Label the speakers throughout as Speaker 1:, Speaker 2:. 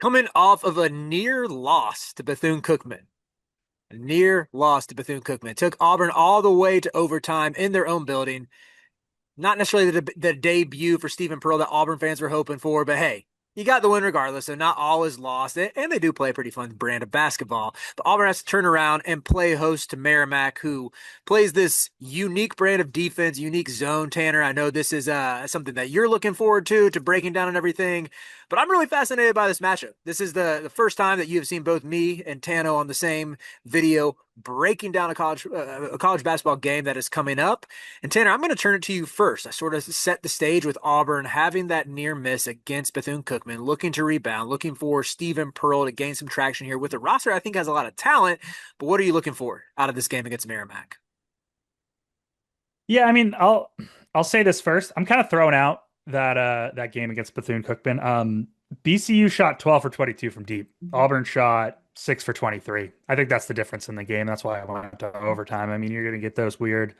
Speaker 1: Coming off of a near loss to Bethune-Cookman. A near loss to Bethune-Cookman. Took Auburn all the way to overtime in their own building. Not necessarily the debut for Stephen Pearl that Auburn fans were hoping for, but hey, you got the win regardless, so not all is lost. And they do play a pretty fun brand of basketball. But Auburn has to turn around and play host to Merrimack, who plays this unique brand of defense, unique zone. Tanner, I know this is something that you're looking forward to breaking down and everything. But I'm really fascinated by this matchup. This is the first time that you have seen both me and Tano on the same video breaking down a college basketball game that is coming up. And Tanner, I'm going to turn it to you first. I sort of set the stage with Auburn having that near miss against Bethune-Cookman, looking to rebound, looking for Stephen Pearl to gain some traction here with a roster I think has a lot of talent. But what are you looking for out of this game against Merrimack?
Speaker 2: Yeah, I mean, I'll say this first. I'm kind of throwing out that game against Bethune-Cookman. BCU shot 12 for 22 from deep. Auburn shot 6 for 23. I think that's the difference in the game. That's why I went to overtime. I mean, you're going to get those weird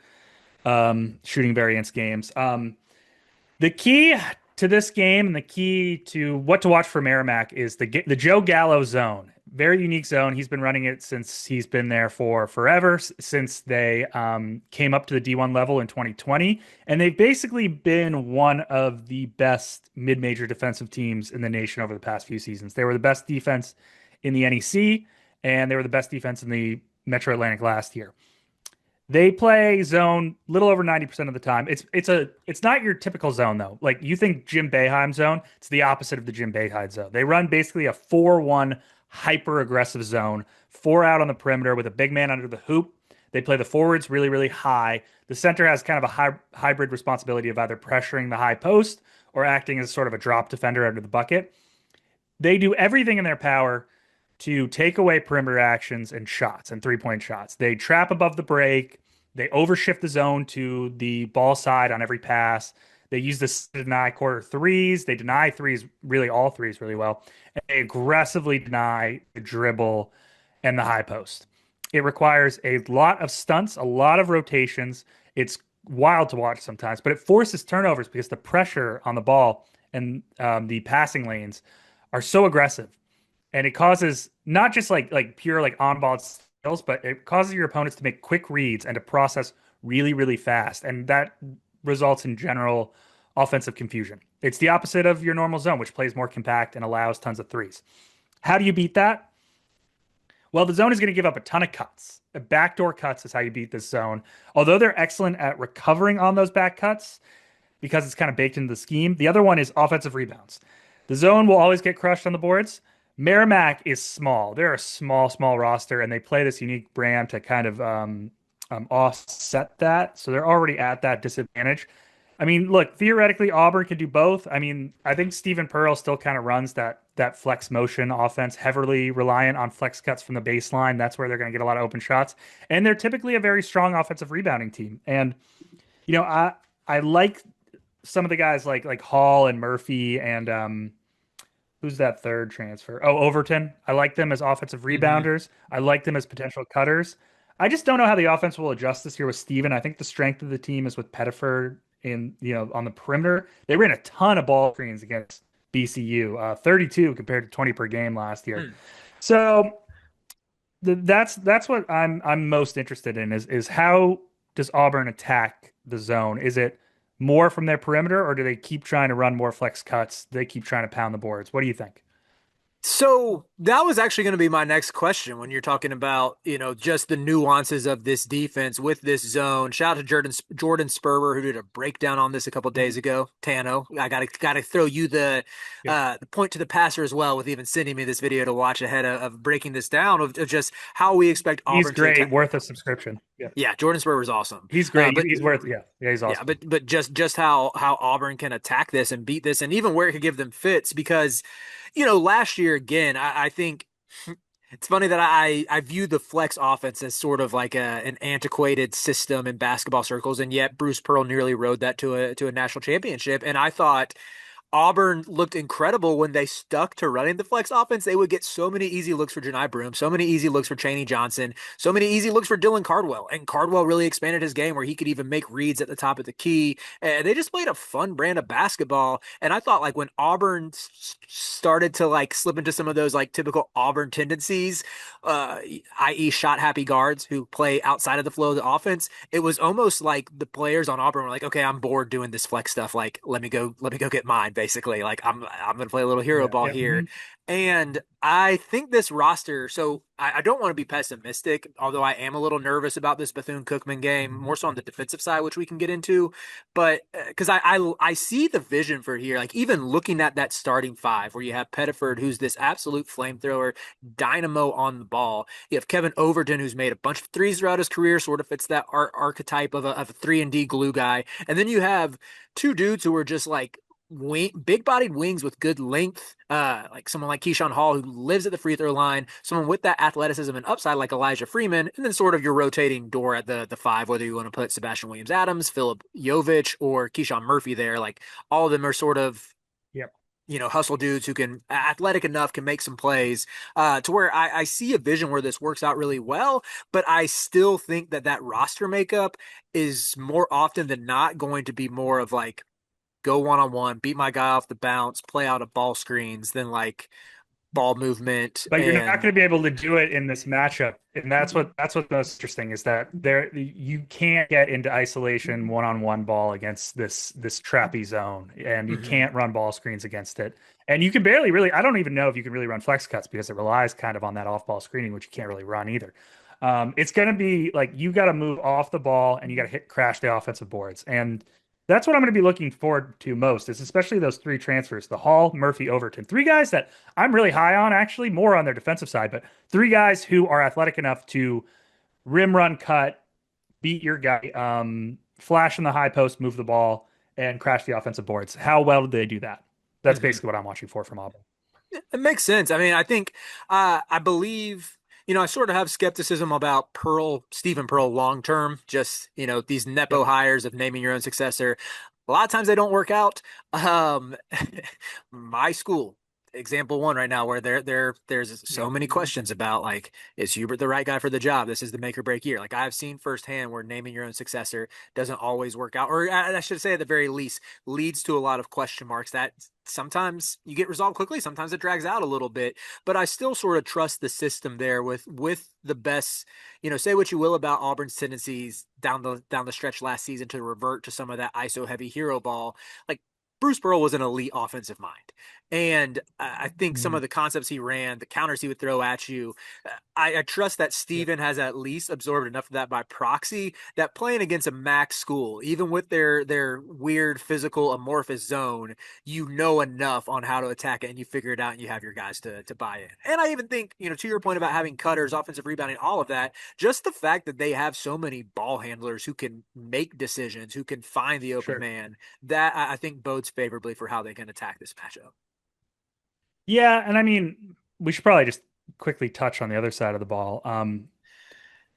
Speaker 2: shooting variance games. The key to this game and the key to what to watch for Merrimack is the Joe Gallo zone. Very unique zone. He's been running it since he's been there for forever, since they came up to the D1 level in 2020. And they've basically been one of the best mid-major defensive teams in the nation over the past few seasons. They were the best defense in the NEC, and they were the best defense in the Metro Atlantic last year. They play zone little over 90% of the time. It's not your typical zone though. Like you think Jim Boeheim zone, it's the opposite of the Jim Boeheim zone. They run basically a 4-1 hyper aggressive zone, four out on the perimeter with a big man under the hoop. They play the forwards really, really high. The center has kind of a hybrid responsibility of either pressuring the high post or acting as sort of a drop defender under the bucket. They do everything in their power to take away perimeter actions and shots and three-point shots. They trap above the break. They overshift the zone to the ball side on every pass. They use this to deny quarter threes. They deny threes, really all threes, really well. And they aggressively deny the dribble and the high post. It requires a lot of stunts, a lot of rotations. It's wild to watch sometimes, but it forces turnovers because the pressure on the ball and the passing lanes are so aggressive, and it causes not just like pure like on ball skills, but it causes your opponents to make quick reads and to process really really fast, and that results in general offensive confusion. It's the opposite of your normal zone, which plays more compact and allows tons of threes. How do you beat that? Well, the zone is going to give up a ton of cuts. Backdoor cuts is how you beat this zone. Although they're excellent at recovering on those back cuts because it's kind of baked into the scheme. The other one is offensive rebounds. The zone will always get crushed on the boards. Merrimack is small. They're a small roster, and they play this unique brand to kind of offset that. So they're already at that disadvantage. I mean, look, theoretically, Auburn can do both. I mean, I think Stephen Pearl still kind of runs that flex motion offense, heavily reliant on flex cuts from the baseline. That's where they're going to get a lot of open shots, and they're typically a very strong offensive rebounding team. And I like some of the guys like Hall and Murphy and who's that third transfer? Oh, Overton. I like them as offensive
Speaker 1: Mm-hmm.
Speaker 2: rebounders. I like them as potential cutters. I just don't know how the offense will adjust this year with Steven. I think the strength of the team is with Pettiford in, on the perimeter. They ran a ton of ball screens against BCU, 32 compared to 20 per game last year. So that's what I'm most interested in is how does Auburn attack the zone? Is it more from their perimeter, or do they keep trying to run more flex cuts? Do they keep trying to pound the boards? What do you think?
Speaker 1: So that was actually going to be my next question when you're talking about, just the nuances of this defense with this zone. Shout out to Jordan Sperber who did a breakdown on this a couple days
Speaker 2: Mhm.
Speaker 1: ago. Tano, I gotta throw you
Speaker 2: Yep.
Speaker 1: the point to the passer as well with even sending me this video to watch ahead of breaking this down of just how we expect
Speaker 2: He's
Speaker 1: Auburn to
Speaker 2: great,
Speaker 1: attack.
Speaker 2: worth a subscription. Yeah.
Speaker 1: Yeah, Jordan Sperber is awesome.
Speaker 2: He's great.
Speaker 1: But
Speaker 2: He's worth, yeah. Yeah, he's
Speaker 1: yeah,
Speaker 2: awesome.
Speaker 1: but just how Auburn can attack this and beat this, and even where it could give them fits because, last year again, I think it's funny that I view the flex offense as sort of like an antiquated system in basketball circles, and yet Bruce Pearl nearly rode that to a national championship, and I thought Auburn looked incredible when they stuck to running the flex offense. They would get so many easy looks for Janai Broome, so many easy looks for Chaney Johnson, so many easy looks for Dylan Cardwell. And Cardwell really expanded his game where he could even make reads at the top of the key. And they just played a fun brand of basketball. And I thought like when Auburn started to like slip into some of those like typical Auburn tendencies, i.e. shot happy guards who play outside of the flow of the offense, it was almost like the players on Auburn were like, okay, I'm bored doing this flex stuff. Like, let me go get mine, basically. Like I'm gonna play a little hero
Speaker 2: Yeah.
Speaker 1: ball
Speaker 2: Yeah.
Speaker 1: here. And I think this roster, so I don't want to be pessimistic, although I am a little nervous about this Bethune-Cookman game, more so on the defensive side, which we can get into. But because I see the vision for here, like even looking at that starting five where you have Pettiford, who's this absolute flamethrower, dynamo on the ball. You have Kevin Overton, who's made a bunch of threes throughout his career, sort of fits that archetype of a 3-and-D glue guy. And then you have two dudes who are just like big bodied wings with good length, like someone like Keyshawn Hall who lives at the free throw line, someone with that athleticism and upside like Elijah Freeman, and then sort of your rotating door at the five, whether you want to put Sebastian Williams Adams, Philip Jovic, or Keyshawn Murphy there. Like all of them are sort of
Speaker 2: Yep.
Speaker 1: hustle dudes who can athletic enough can make some plays to where I see a vision where this works out really well, but I still think that that roster makeup is more often than not going to be more of like go one on one, beat my guy off the bounce, play out of ball screens than like ball movement
Speaker 2: But you're not
Speaker 1: and
Speaker 2: going to be able to do it in this matchup, and that's what's most interesting is that there you can't get into isolation one-on-one ball against this trappy zone, and you
Speaker 1: mhm,
Speaker 2: can't run ball screens against it, and you can barely really. I don't even know if you can really run flex cuts because it relies kind of on that off-ball screening, which you can't really run either. It's going to be like you got to move off the ball and you got to hit crash the offensive boards, and that's what I'm going to be looking forward to most is especially those three transfers, the Hall, Murphy, Overton. Three guys that I'm really high on, actually, more on their defensive side, but three guys who are athletic enough to rim run cut, beat your guy, flash in the high post, move the ball, and crash the offensive boards. How well did they do that? That's
Speaker 1: mhm.
Speaker 2: basically what I'm watching for from Auburn.
Speaker 1: It makes sense. I mean, I think I believe, I sort of have skepticism about Stephen Pearl long term, just, these Nepo
Speaker 2: Yep.
Speaker 1: hires of naming your own successor. A lot of times they don't work out. Um, my school, example one right now, where there's so
Speaker 2: Yep.
Speaker 1: many questions about like, is Hubert the right guy for the job? This is the make or break year. Like I've seen firsthand where naming your own successor doesn't always work out, or I should say at the very least leads to a lot of question marks that sometimes you get resolved quickly, sometimes it drags out a little bit, but I still sort of trust the system there with the best. Say what you will about Auburn's tendencies down the stretch last season to revert to some of that ISO heavy hero ball. Like Bruce Pearl was an elite offensive mind. And I think some
Speaker 2: Mhm.
Speaker 1: of the concepts he ran, the counters he would throw at you, I trust that
Speaker 2: Yep.
Speaker 1: Steven has at least absorbed enough of that by proxy that playing against a MAC school, even with their weird physical amorphous zone, you know enough on how to attack it and you figure it out and you have your guys to buy it. And I even think, to your point about having cutters, offensive rebounding, all of that, just the fact that they have so many ball handlers who can make decisions, who can find the open
Speaker 2: Sure.
Speaker 1: man, that I think bodes favorably for how they can attack this matchup.
Speaker 2: Yeah, and I mean, we should probably just quickly touch on the other side of the ball.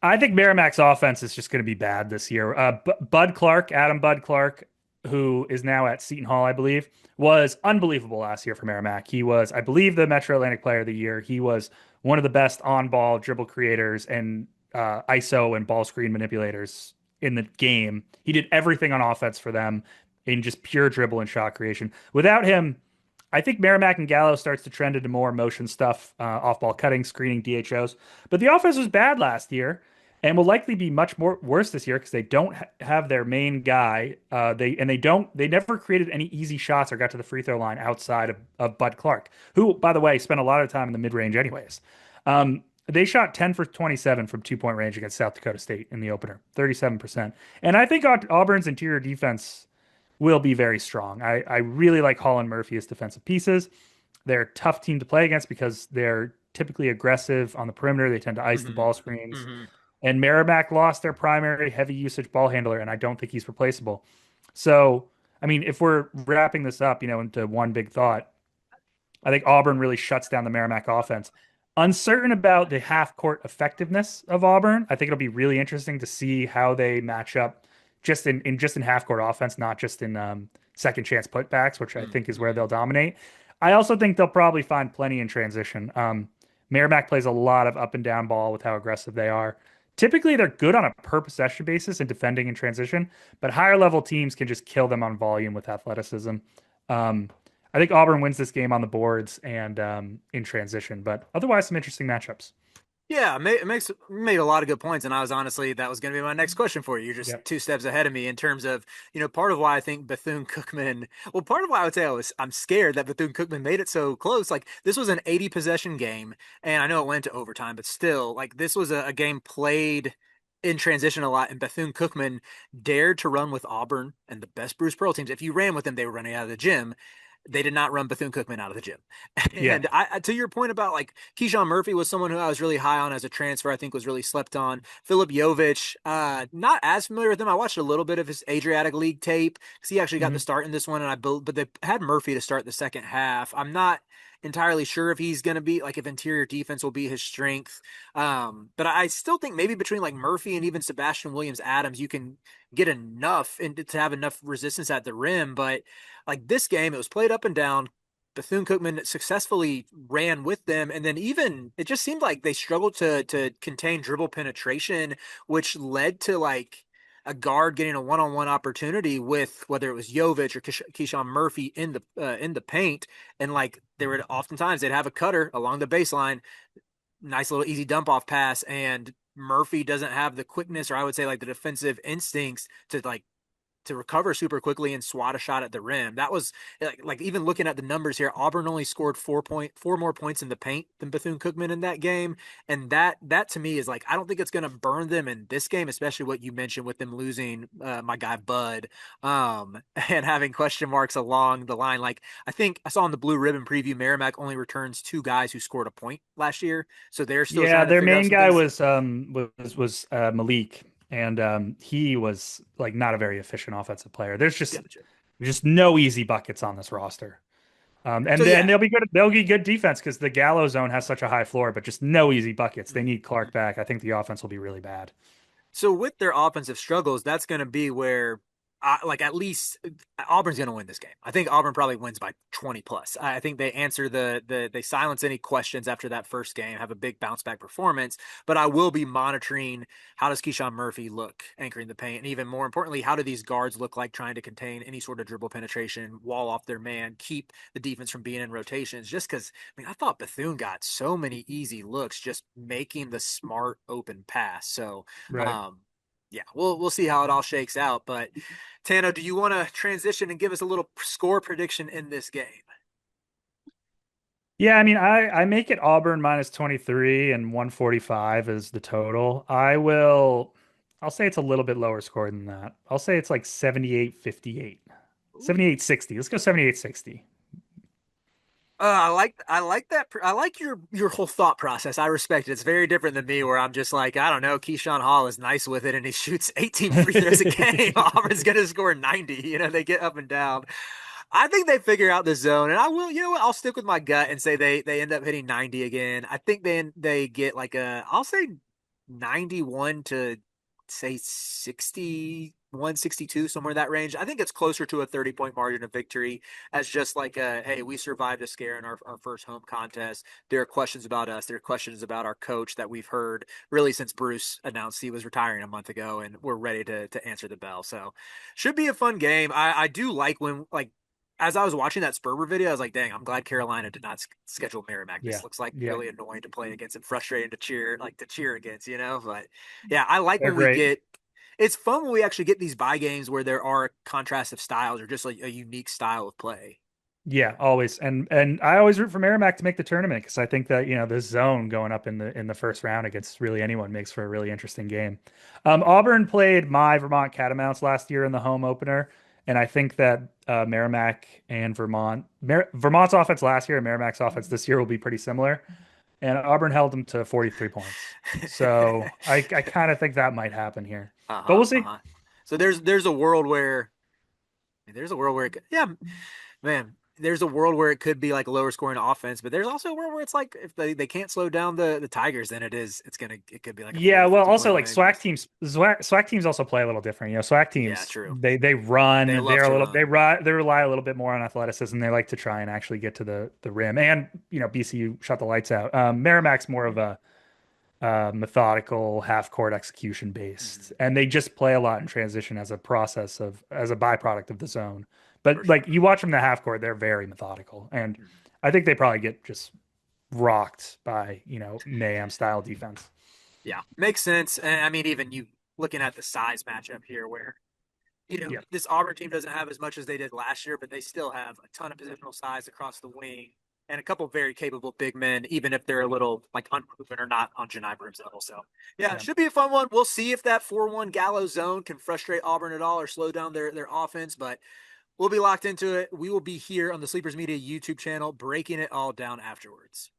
Speaker 2: I think Merrimack's offense is just going to be bad this year. Bud Clark, Adam Bud Clark, who is now at Seton Hall, I believe, was unbelievable last year for Merrimack. He was, I believe, the Metro Atlantic Player of the Year. He was one of the best on-ball dribble creators and ISO and ball screen manipulators in the game. He did everything on offense for them in just pure dribble and shot creation. Without him, I think Merrimack and Gallo starts to trend into more motion stuff, off-ball cutting, screening, DHOs. But the offense was bad last year and will likely be much more worse this year because they don't have their main guy. They never created any easy shots or got to the free throw line outside of Bud Clark, who, by the way, spent a lot of time in the mid range anyways. They shot 10 for 27 from 2 point range against South Dakota State in the opener, 37%. And I think Auburn's interior defense will be very strong. I really like Holland Murphy as defensive pieces. They're a tough team to play against because they're typically aggressive on the perimeter. They tend to ice the
Speaker 1: Mm-hmm.
Speaker 2: ball screens.
Speaker 1: Mm-hmm.
Speaker 2: And Merrimack lost their primary heavy usage ball handler, and I don't think he's replaceable. So, I mean, if we're wrapping this up, into one big thought, I think Auburn really shuts down the Merrimack offense. Uncertain about the half court effectiveness of Auburn. I think it'll be really interesting to see how they match up just in half court offense, not just in second chance putbacks, which I think is where
Speaker 1: Mm-hmm.
Speaker 2: they'll dominate. I also think they'll probably find plenty in transition. Merrimack plays a lot of up and down ball with how aggressive they are. Typically, they're good on a per possession basis in defending in transition, but higher level teams can just kill them on volume with athleticism. Um, I think Auburn wins this game on the boards and in transition, but otherwise, some interesting matchups.
Speaker 1: Yeah, it makes made a lot of good points, and I was honestly that was going to be my next question for you. You're just
Speaker 2: Yep.
Speaker 1: two steps ahead of me in terms of part of why I think Bethune Cookman. Well, part of why I would say I'm scared that Bethune Cookman made it so close. Like this was an 80 possession game, and I know it went to overtime, but still, like this was a game played in transition a lot, and Bethune Cookman dared to run with Auburn and the best Bruce Pearl teams. If you ran with them, they were running out of the gym. They did not run Bethune Cookman out of the gym.
Speaker 2: Yeah.
Speaker 1: And to your point about like Keyshawn Murphy was someone who I was really high on as a transfer. I think was really slept on. Philip Jovich, not as familiar with him. I watched a little bit of his Adriatic League tape because he actually got the
Speaker 2: Mhm.
Speaker 1: start in this one, and but they had Murphy to start the second half. I'm not entirely sure if he's going to be like if interior defense will be his strength. But I still think maybe between like Murphy and even Sebastian Williams Adams, you can get enough and to have enough resistance at the rim. But like this game, it was played up and down. Bethune Cookman successfully ran with them, and then even it just seemed like they struggled to contain dribble penetration, which led to like a guard getting a one-on-one opportunity with whether it was Jovic or Keyshawn Murphy in the paint, and like they were oftentimes they'd have a cutter along the baseline, nice little easy dump off pass, and Murphy doesn't have the quickness or I would say like the defensive instincts to recover super quickly and swat a shot at the rim. That was like even looking at the numbers here, Auburn only scored 4 more points in the paint than Bethune Cookman in that game, and that to me is like I don't think it's going to burn them in this game, especially what you mentioned with them losing my guy Bud, and having question marks along the line. Like I think I saw in the Blue Ribbon preview, Merrimack only returns two guys who scored a point last year, so they're still
Speaker 2: Yeah,
Speaker 1: trying to
Speaker 2: their
Speaker 1: figure out
Speaker 2: main
Speaker 1: some
Speaker 2: guy
Speaker 1: things.
Speaker 2: was Malik, and he was like not a very efficient offensive player.
Speaker 1: Gotcha.
Speaker 2: There's just no easy buckets on this roster.
Speaker 1: So
Speaker 2: And then
Speaker 1: yeah,
Speaker 2: they'll be good. They'll be good defense because the Gallo zone has such a high floor, but just no easy buckets. They need Clark back. I think the offense will be really bad.
Speaker 1: so with their offensive struggles, that's going to be where, like at least Auburn's going to win this game. I think Auburn probably wins by 20 plus. I think they answer they silence any questions after that first game, have a big bounce back performance. But I will be monitoring how does Keyshawn Murphy look anchoring the paint, and even more importantly, how do these guards look like trying to contain any sort of dribble penetration, wall off their man, keep the defense from being in rotations. Just because I mean, I thought Bethune got so many easy looks just making the smart open pass. So
Speaker 2: Right.
Speaker 1: um, yeah, we'll see how it all shakes out. But Tano, do you want to transition and give us a little score prediction in this game?
Speaker 2: Yeah, I mean, I make it Auburn minus 23 and 145 is the total. I'll say it's a little bit lower score than that. I'll say it's like 78-58.
Speaker 1: Ooh.
Speaker 2: 78-60. Let's go 78-60.
Speaker 1: I like that. I like your whole thought process. I respect it. It's very different than me, where I'm just like, I don't know. Keyshawn Hall is nice with it, and he shoots 18 free throws a game. Auburn's gonna score 90. They get up and down. I think they figure out the zone, and I will. You know what? I'll stick with my gut and say they end up hitting 90 again. I think they get like I'll say 91 to say 61, 62, somewhere in that range. I think it's closer to a 30-point margin of victory as just like hey, we survived a scare in our first home contest. There are questions about us. There are questions about our coach that we've heard really since Bruce announced he was retiring a month ago, and we're ready to answer the bell. So should be a fun game. I do like when like as I was watching that Sperber video, I was like, dang, I'm glad Carolina did not schedule Merrimack. This
Speaker 2: Yeah.
Speaker 1: looks like
Speaker 2: Yeah.
Speaker 1: really annoying to play against and frustrating to cheer against. But yeah, I like
Speaker 2: They're
Speaker 1: when we
Speaker 2: great.
Speaker 1: get it's fun when we actually get these bye games where there are contrast of styles or just like a unique style of play.
Speaker 2: Yeah, always. And I always root for Merrimack to make the tournament because I think that, this zone going up in the first round against really anyone makes for a really interesting game. Auburn played my Vermont Catamounts last year in the home opener, and I think that Merrimack and Vermont's offense last year and Merrimack's offense this year will be pretty similar. And Auburn held them to 43 points. So I kind of think that might happen here. But
Speaker 1: Uh-huh,
Speaker 2: we'll see.
Speaker 1: uh-huh. So there's a world where yeah, man. there's a world where it could be like a lower scoring offense, but there's also a world where it's like if they can't slow down the Tigers, then it could be like a
Speaker 2: Yeah,
Speaker 1: 40,
Speaker 2: well,
Speaker 1: 50
Speaker 2: also
Speaker 1: point
Speaker 2: like
Speaker 1: win.
Speaker 2: SWAC teams also play a little different. You know, SWAC
Speaker 1: Yeah,
Speaker 2: teams
Speaker 1: true.
Speaker 2: they
Speaker 1: They
Speaker 2: run.
Speaker 1: love to run.
Speaker 2: They rely a little bit more on athleticism. They like to try and actually get to the rim. And you know, BCU shut the lights out. Merrimack's more of a methodical half court execution based,
Speaker 1: Mhm.
Speaker 2: and they just play a lot in transition as a process of as a byproduct of the zone.
Speaker 1: For
Speaker 2: But like
Speaker 1: sure.
Speaker 2: you watch them in the half court, they're very methodical, and
Speaker 1: Mhm.
Speaker 2: I think they probably get just rocked by mayhem style defense.
Speaker 1: Yeah, makes sense. And I mean, even you looking at the size matchup here, where
Speaker 2: Yeah.
Speaker 1: this Auburn team doesn't have as much as they did last year, but they still have a ton of positional size across the wing and a couple very capable big men, even if they're a little like unproven or not on Janai Broom's level. So, yeah, it
Speaker 2: Yeah.
Speaker 1: should be a fun one. We'll see if that 4-1 Gallo zone can frustrate Auburn at all or slow down their offense, but we'll be locked into it. We will be here on the Sleepers Media YouTube channel breaking it all down afterwards.